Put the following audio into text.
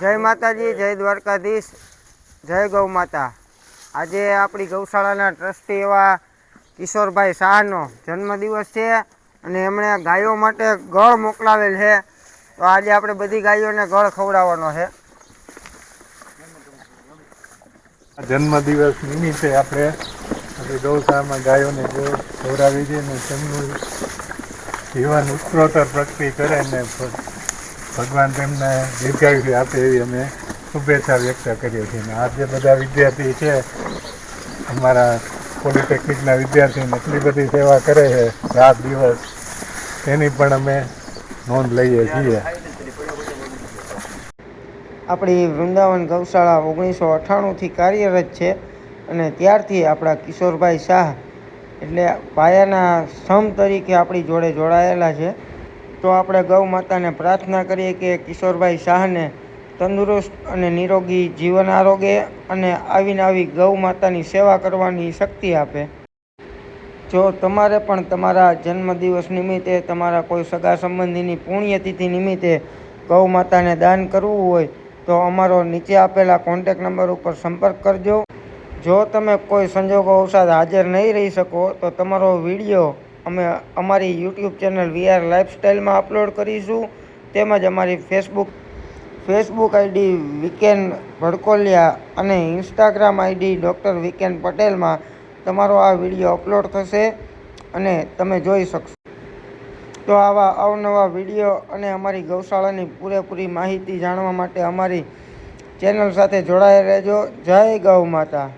જય માતાજી, જય દ્વારકાધીશ, જય ગૌ માતા। આજે આપણી ગૌશાળાના ટ્રસ્ટી એવા કિશોરભાઈ શાહનો જન્મદિવસ છે અને એમણે ગાયો માટે ગળ મોકલાવેલ છે। તો આજે આપણે બધી ગાયોને ગળ ખવડાવવાનો છે। જન્મદિવસ નિમિત્તે આપણે આપણી ગૌશાળામાં ગાયોને ખવડાવી છે ને તેમનું જીવન ઉત્તરોત્તર પ્રગતિ કરે ને ભગવાન તેમને દીર્ઘાયુષ્ય આપે એવી અમે શુભેચ્છા વ્યક્ત કરીએ છીએ। અને આ જે બધા વિદ્યાર્થી છે અમારા પોલિટેકનિકના વિદ્યાર્થીને એટલી બધી સેવા કરે છે રાત દિવસ, તેની પણ અમે નોંધ લઈએ છીએ। આપણી વૃંદાવન ગૌશાળા 1998થી કાર્યરત છે અને ત્યારથી આપણા કિશોરભાઈ શાહ એટલે પાયાના સ્તંભ તરીકે આપણી જોડે જોડાયેલા છે। તો આપણે ગૌ માતાને પ્રાર્થના કરીએ કે કિશોરભાઈ શાહને તંદુરસ્ત અને નિરોગી જીવન આરોગ્ય અને આવીને આવી ગૌ માતાની સેવા કરવાની શક્તિ આપે। જો તમારે પણ તમારા જન્મદિવસ નિમિત્તે, તમારા કોઈ સગા સંબંધીની પુણ્યતિથિ નિમિત્તે ગૌ માતાને દાન કરવું હોય તો અમારો નીચે આપેલા કોન્ટેક નંબર ઉપર સંપર્ક કરજો। જો તમે કોઈ સંજોગોવશાત હાજર નહીં રહી શકો તો તમારો વિડીયો અમે અમારી યુટ્યુબ ચેનલ VR લાઈફસ્ટાઈલમાં અપલોડ કરીશું, તેમજ અમારી ફેસબુક આઈડી વિકેન ભડકોલિયા અને ઇન્સ્ટાગ્રામ આઈડી ડૉક્ટર વિકેન પટેલમાં તમારો આ વિડીયો અપલોડ થશે અને તમે જોઈ શકશો। તો આવા અવનવા વિડીયો અને અમારી ગૌશાળાની પૂરેપૂરી માહિતી જાણવા માટે અમારી ચેનલ સાથે જોડાયેલા રહેજો। જય ગૌ માતા।